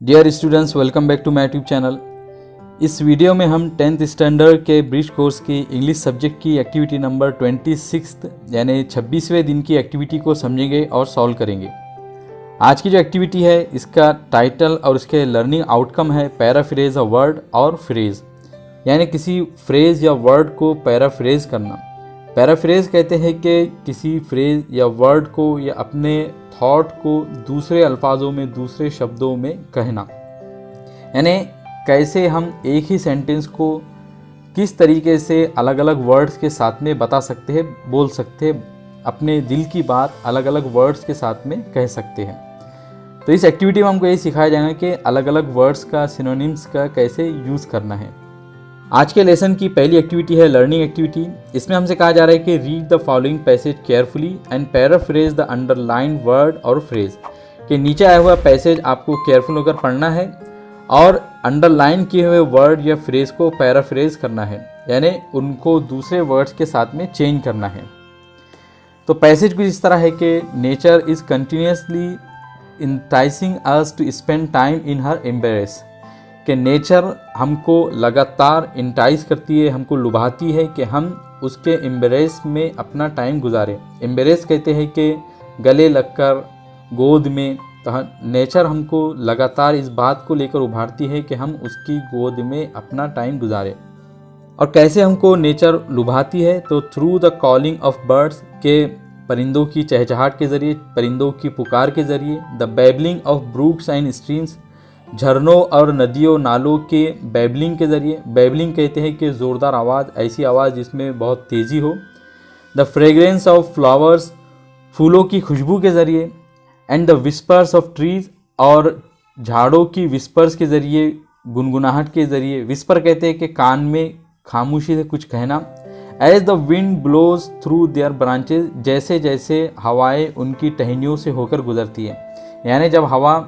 Dear students, welcome back to my YouTube channel. इस video में हम 10th स्टैंडर्ड के ब्रिज कोर्स की इंग्लिश सब्जेक्ट की एक्टिविटी नंबर 26 यानी 26वें दिन की एक्टिविटी को समझेंगे और सॉल्व करेंगे। आज की जो एक्टिविटी है इसका टाइटल और इसके लर्निंग आउटकम है पैराफ्रेज अ वर्ड और फ्रेज, यानी किसी फ्रेज या वर्ड को पैराफ्रेज करना। पैराफ्रेज कहते हैं कि किसी फ्रेज या वर्ड को या अपने थॉट को दूसरे अल्फाजों में, दूसरे शब्दों में कहना, यानी कैसे हम एक ही सेंटेंस को किस तरीके से अलग अलग वर्ड्स के साथ में बता सकते हैं, बोल सकते हैं, अपने दिल की बात अलग अलग वर्ड्स के साथ में कह सकते हैं। तो इस एक्टिविटी में हमको ये सिखाया जाएगा कि अलग अलग वर्ड्स का, सिनोनिम्स का कैसे यूज़ करना है। आज के लेसन की पहली एक्टिविटी है लर्निंग एक्टिविटी। इसमें हमसे कहा जा रहा है कि read the following passage carefully and paraphrase the underline word और फ्रेज। कि नीचे आया हुआ पैसेज आपको केयरफुल होकर पढ़ना है और अंडरलाइन किए हुए वर्ड या फ्रेज को पैराफ्रेज करना है, यानी उनको दूसरे वर्ड्स के साथ में चेंज करना है। तो पैसेज कुछ इस तरह है कि nature is continuously enticing us to spend time in her embrace. कि नेचर हमको लगातार इंटाइस करती है, हमको लुभाती है कि हम उसके एम्ब्रेस में अपना टाइम गुजारें। एम्ब्रेस कहते हैं कि गले लगकर, गोद में। तो नेचर हमको लगातार इस बात को लेकर उभारती है कि हम उसकी गोद में अपना टाइम गुजारें। और कैसे हमको नेचर लुभाती है? तो through the calling of birds, के परिंदों की चहचहाट के ज़रिए, परिंदों की पुकार के ज़रिए। The babbling of brooks and streams, झरनों और नदियों नालों के बैबलिंग के ज़रिए। बैबलिंग कहते हैं कि ज़ोरदार आवाज़, ऐसी आवाज़ जिसमें बहुत तेज़ी हो। द फ्रेग्रेंस ऑफ फ्लावर्स, फूलों की खुशबू के ज़रिए। And the whispers of trees, और झाड़ों की विस्पर्स के ज़रिए, गुनगुनाहट के ज़रिए। विस्पर कहते हैं कि कान में खामोशी से कुछ कहना। As the wind blows through their branches, जैसे जैसे हवाएं उनकी टहनियों से होकर गुजरती है, यानी जब हवा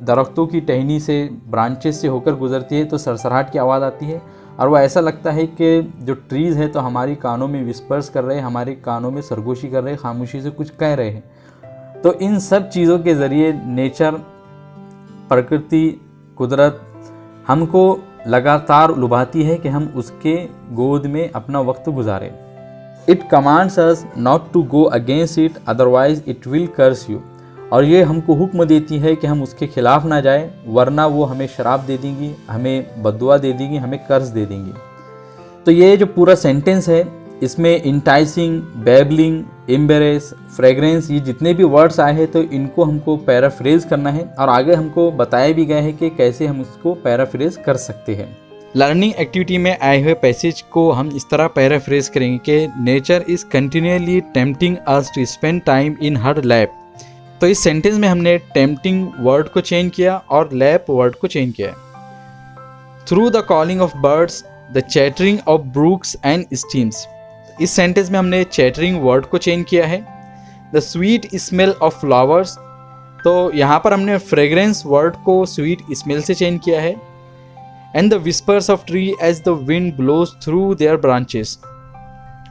दरख्तों की टहनी से, ब्रांचेस से होकर गुजरती है तो सरसराहट की आवाज़ आती है और वो ऐसा लगता है कि जो ट्रीज़ है तो हमारी कानों में विस्पर्स कर रहे हैं, हमारे कानों में सरगोशी कर रहे हैं, खामोशी से कुछ कह रहे हैं। तो इन सब चीज़ों के ज़रिए नेचर, प्रकृति, कुदरत हमको लगातार लुभाती है कि हम उसके गोद में अपना वक्त गुजारें। It commands us not to go against it, otherwise it will curse you. और ये हमको हुक्म देती है कि हम उसके खिलाफ ना जाएं, वरना वो हमें शराब दे देंगी, हमें बद्दुआ दे देंगी, हमें कर्ज दे देंगी। तो ये जो पूरा सेंटेंस है इसमें इंटाइसिंग, बैबलिंग, एम्बेरेस, फ्रेग्रेंस, ये जितने भी वर्ड्स आए हैं तो इनको हमको पैराफ्रेज करना है और आगे हमको बताया भी गया है कि कैसे हम इसको पैराफ्रेज कर सकते हैं। लर्निंग एक्टिविटी में आए हुए पैसेज को हम इस तरह पैराफ्रेज करेंगे कि nature is continually tempting us to spend time in her lap. तो इस सेंटेंस में हमने टेम्पटिंग वर्ड को चेंज किया और लैप वर्ड को चेंज किया। Through the calling of birds, the chattering of brooks and streams, इस सेंटेंस में हमने चैटरिंग वर्ड को चेंज किया है। The sweet smell of flowers, तो यहाँ पर हमने फ्रेग्रेंस वर्ड को स्वीट स्मेल से चेंज किया है। And the whispers of tree as the wind blows through their branches,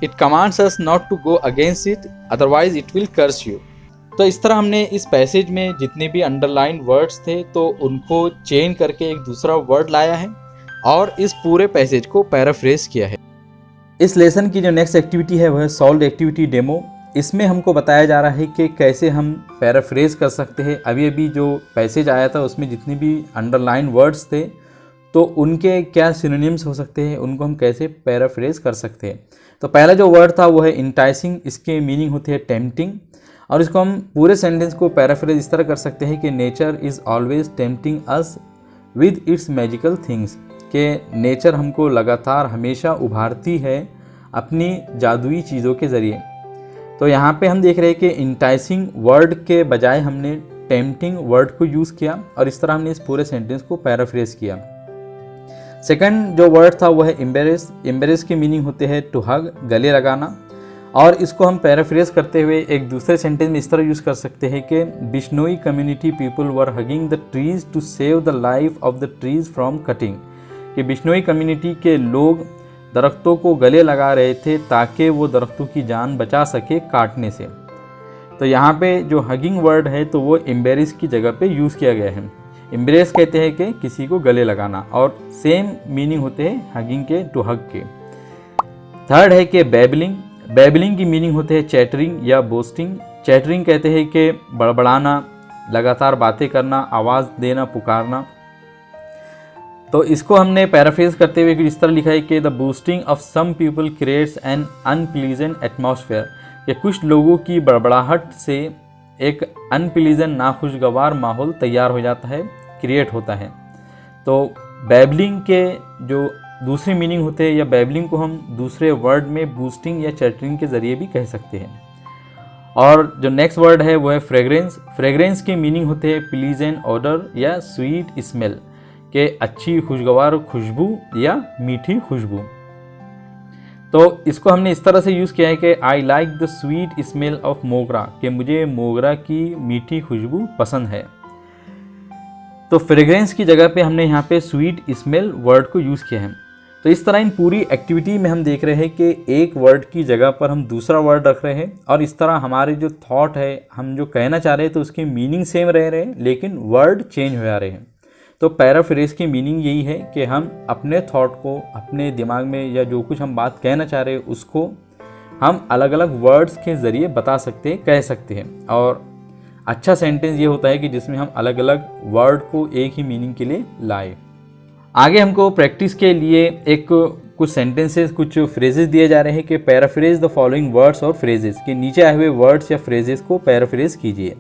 it commands us not to go against it, otherwise it will curse you. तो इस तरह हमने इस पैसेज में जितने भी अंडरलाइन वर्ड्स थे तो उनको चेंज करके एक दूसरा वर्ड लाया है और इस पूरे पैसेज को पैराफ्रेज किया है। इस लेसन की जो नेक्स्ट एक्टिविटी है वह सॉल्व एक्टिविटी डेमो। इसमें हमको बताया जा रहा है कि कैसे हम पैराफ्रेज कर सकते हैं। अभी अभी जो पैसेज आया था उसमें जितने भी अंडरलाइन वर्ड्स थे तो उनके क्या सिनोनिम्स हो सकते हैं, उनको हम कैसे पैराफ्रेज कर सकते हैं। तो पहला जो वर्ड था वो है इंटाइसिंग, इसके मीनिंग होती है टेम्पटिंग। और इसको हम पूरे सेंटेंस को पैराफ्रेज इस तरह कर सकते हैं कि nature is always tempting us with its magical things. कि नेचर हमको लगातार हमेशा उभारती है अपनी जादुई चीज़ों के ज़रिए। तो यहाँ पे हम देख रहे हैं कि इंटाइसिंग वर्ड के बजाय हमने टेम्पटिंग वर्ड को यूज़ किया और इस तरह हमने इस पूरे सेंटेंस को पैराफ्रेज किया। सेकंड जो वर्ड था वो है एम्बेरेस। एम्बेरेस के मीनिंग होते हैं टू हग, गले लगाना। और इसको हम पैराफ्रेज करते हुए एक दूसरे सेंटेंस में इस तरह यूज़ कर सकते हैं कि Bishnoi community people were hugging the trees to save the life of the trees from cutting. कि बिश्नोई कम्युनिटी के लोग दरख्तों को गले लगा रहे थे ताकि वो दरख्तों की जान बचा सके काटने से। तो यहाँ पे जो हगिंग वर्ड है तो वो एम्बेरेस की जगह पे यूज़ किया गया है। एम्ब्रेस कहते हैं कि किसी को गले लगाना, और सेम मीनिंग होते हैं हगिंग के, टू हग के। थर्ड है कि बैबलिंग। बैबलिंग की मीनिंग होते हैं चैटरिंग या बोस्टिंग। चैटरिंग कहते हैं कि बड़बड़ाना, लगातार बातें करना, आवाज़ देना, पुकारना। तो इसको हमने पैराफ्रेज करते हुए इस तरह लिखा है कि the boasting of some people creates an unpleasant atmosphere, कि कुछ लोगों की बड़बड़ाहट से एक अनप्लीजेंट, नाखुशगवार माहौल तैयार हो जाता है, क्रिएट होता है। तो बैबलिंग के जो दूसरी मीनिंग होते हैं, या बैबलिंग को हम दूसरे वर्ड में बूस्टिंग या चैटरिंग के ज़रिए भी कह सकते हैं। और जो नेक्स्ट वर्ड है वो है फ्रेग्रेंस। फ्रेग्रेंस के मीनिंग होते हैं प्लीजेंट ऑडर या स्वीट स्मेल, के अच्छी खुशगवार खुशबू या मीठी खुशबू। तो इसको हमने इस तरह से यूज़ किया है कि I like the sweet smell of मोगरा, कि मुझे मोगरा की मीठी खुशबू पसंद है। तो फ्रेग्रेंस की जगह पे हमने यहाँ पे स्वीट स्मेल वर्ड को यूज़ किया है। तो इस तरह इन पूरी एक्टिविटी में हम देख रहे हैं कि एक वर्ड की जगह पर हम दूसरा वर्ड रख रहे हैं, और इस तरह हमारे जो थॉट है, हम जो कहना चाह रहे हैं, तो उसकी मीनिंग सेम रह रहे हैं लेकिन वर्ड चेंज हो जा रहे हैं। तो पैराफ्रेज की मीनिंग यही है कि हम अपने थॉट को, अपने दिमाग में या जो कुछ हम बात कहना चाह रहे हैं उसको हम अलग अलग वर्ड्स के ज़रिए बता सकते हैं, कह सकते हैं। और अच्छा सेंटेंस ये होता है कि जिसमें हम अलग अलग वर्ड को एक ही मीनिंग के लिए लाए। आगे हमको प्रैक्टिस के लिए एक कुछ सेंटेंसेस, कुछ फ्रेजेस दिए जा रहे हैं कि पैराफ्रेज द फॉलोइंग वर्ड्स और फ्रेजेस, के नीचे आए हुए वर्ड्स या फ्रेजेस को पैराफ्रेज कीजिए।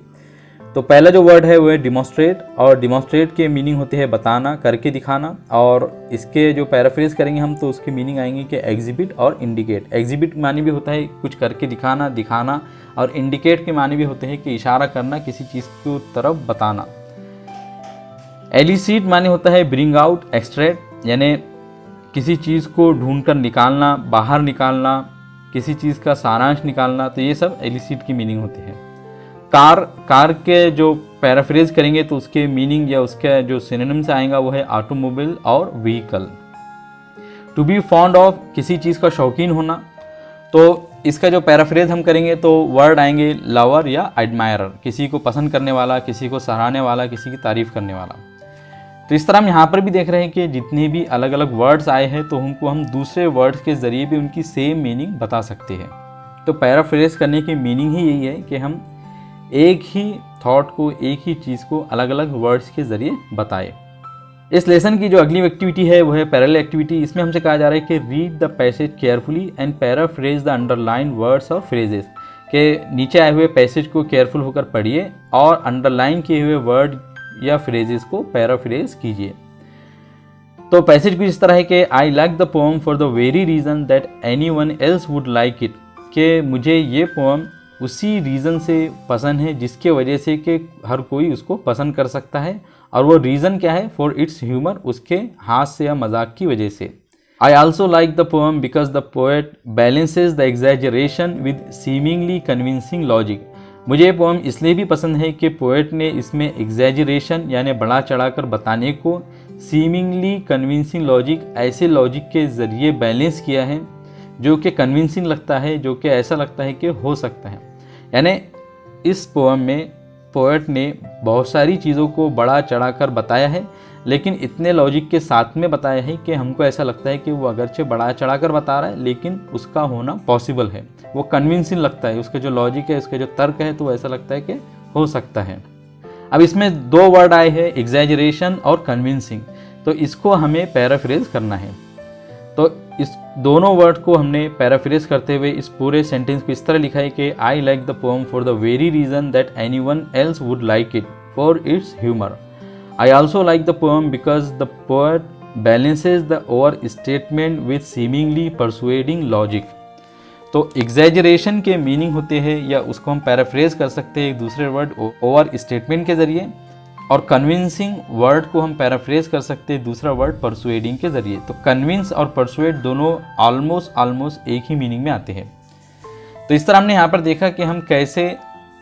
तो पहला जो वर्ड है वो है डिमॉन्स्ट्रेट, और डिमॉन्स्ट्रेट के मीनिंग होते हैं बताना, करके दिखाना। और इसके जो पैराफ्रेज करेंगे हम तो उसके मीनिंग आएंगे कि एग्जिबिट और इंडिकेट। एग्जिबिट मानी भी होता है कुछ करके दिखाना, दिखाना, और इंडिकेट के मानी भी होते हैं कि इशारा करना, किसी चीज़ की तरफ बताना। एलिसिट माने होता है ब्रिंग आउट, एक्सट्रैक्ट, यानी किसी चीज़ को ढूंढकर निकालना, बाहर निकालना, किसी चीज़ का सारांश निकालना। तो ये सब एलिसिट की मीनिंग होती है। कार के जो पैराफ्रेज करेंगे तो उसके मीनिंग या उसके जो सिनोनिम्स आएगा वो है ऑटोमोबाइल और vehicle. To be fond of, किसी चीज़ का शौकीन होना। तो इसका जो पैराफ्रेज हम करेंगे तो वर्ड आएंगे लवर या एडमायरर, किसी को पसंद करने वाला, किसी को सराहने वाला, किसी की तारीफ करने वाला। तो इस तरह हम यहाँ पर भी देख रहे हैं कि जितने भी अलग अलग वर्ड्स आए हैं तो उनको हम दूसरे वर्ड्स के ज़रिए भी उनकी सेम मीनिंग बता सकते हैं। तो पैराफ्रेज करने की मीनिंग ही यही है कि हम एक ही थॉट को, एक ही चीज़ को अलग अलग वर्ड्स के ज़रिए बताए। इस लेसन की जो अगली एक्टिविटी है वो है पैरेलल एक्टिविटी। इसमें हमसे कहा जा रहा है कि read the passage carefully and paraphrase the underline words और फ्रेजेस, के नीचे आए हुए पैसेज को केयरफुल होकर पढ़िए और अंडरलाइन किए हुए वर्ड या फ्रेजेस को पैराफ्रेज कीजिए। तो पैसेज कुछ इस तरह है कि I like the poem for the very reason that anyone else would like it, कि मुझे ये पोएम उसी रीज़न से पसंद है जिसके वजह से कि हर कोई उसको पसंद कर सकता है। और वो रीज़न क्या है? फॉर इट्स ह्यूमर, उसके हास्य या मजाक की वजह से। I also like the poem because the poet balances the exaggeration with seemingly convincing logic. मुझे ये पोएम इसलिए भी पसंद है कि पोएट ने इसमें एग्जैजरेशन यानी बढ़ा चढ़ाकर बताने को सीमिंगली कन्विंसिंग लॉजिक, ऐसे लॉजिक के ज़रिए बैलेंस किया है जो कि कन्विंसिंग लगता है, जो कि ऐसा लगता है कि हो सकता है। यानी इस पोएम में पोएट ने बहुत सारी चीज़ों को बढ़ा चढ़ाकर बताया है, लेकिन इतने लॉजिक के साथ में बताया है कि हमको ऐसा लगता है कि वो अगरचे बढ़ा चढ़ाकर बता रहा है लेकिन उसका होना पॉसिबल है, वो कन्विंसिंग लगता है, उसका जो लॉजिक है, उसका जो तर्क है, तो ऐसा लगता है कि हो सकता है। अब इसमें दो वर्ड आए हैं, एग्जैजरेशन और कन्विंसिंग, तो इसको हमें पैराफ्रेज करना है। तो इस दोनों वर्ड को हमने पैराफ्रेज करते हुए इस पूरे सेंटेंस को इस तरह लिखा है कि I like the poem for the very reason that anyone else would like it for its humour. I also like the poem because the poet balances the over statement with seemingly persuading logic. तो exaggeration के meaning होते हैं, या उसको हम paraphrase कर सकते हैं एक दूसरे वर्ड ओवर स्टेटमेंट के ज़रिए, और कन्विंसिंग वर्ड को हम पैराफ्रेज कर सकते हैं दूसरा वर्ड परसुएडिंग के ज़रिए। तो कन्विंस और परसुएड दोनों ऑलमोस्ट एक ही मीनिंग में आते हैं। तो इस तरह हमने यहाँ पर देखा कि हम कैसे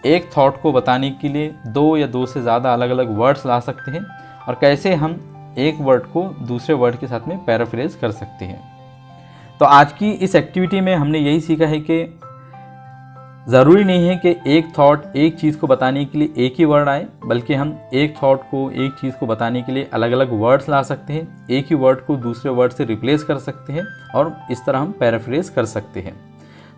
एक थॉट को बताने के लिए दो या दो से ज़्यादा अलग अलग वर्ड्स ला सकते हैं, और कैसे हम एक वर्ड को दूसरे वर्ड के साथ में पैराफ्रेज कर सकते हैं। तो आज की इस एक्टिविटी में हमने यही सीखा है कि ज़रूरी नहीं है कि एक थॉट एक चीज़ को बताने के लिए एक ही वर्ड आए, बल्कि हम एक थॉट को एक चीज़ को बताने के लिए अलग अलग वर्ड्स ला सकते हैं, एक ही वर्ड को दूसरे वर्ड से रिप्लेस कर सकते हैं और इस तरह हम पैराफ्रेज कर सकते हैं।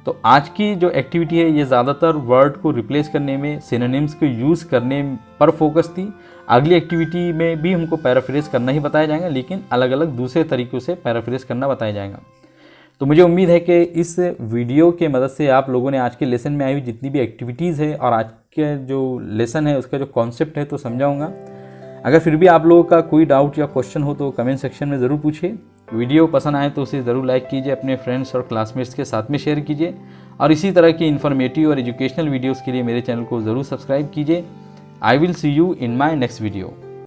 तो आज की जो एक्टिविटी है ये ज़्यादातर वर्ड को रिप्लेस करने में, सिनोनिम्स को यूज़ करने पर फोकस थी। अगली एक्टिविटी में भी हमको पैराफ्रेज करना ही बताया जाएगा, लेकिन अलग अलग दूसरे तरीक़ों से पैराफ्रेज करना बताया जाएगा। तो मुझे उम्मीद है कि इस वीडियो के मदद से आप लोगों ने आज के लेसन में आई हुई जितनी भी एक्टिविटीज़ है और आज के जो लेसन है उसका जो कॉन्सेप्ट है तो समझाऊंगा। अगर फिर भी आप लोगों का कोई डाउट या क्वेश्चन हो तो कमेंट सेक्शन में ज़रूर पूछिए। वीडियो पसंद आए तो उसे ज़रूर लाइक कीजिए, अपने फ्रेंड्स और क्लासमेट्स के साथ में शेयर कीजिए और इसी तरह की इन्फॉर्मेटिव और एजुकेशनल वीडियोज़ के लिए मेरे चैनल को ज़रूर सब्सक्राइब कीजिए। I will see you in my next video.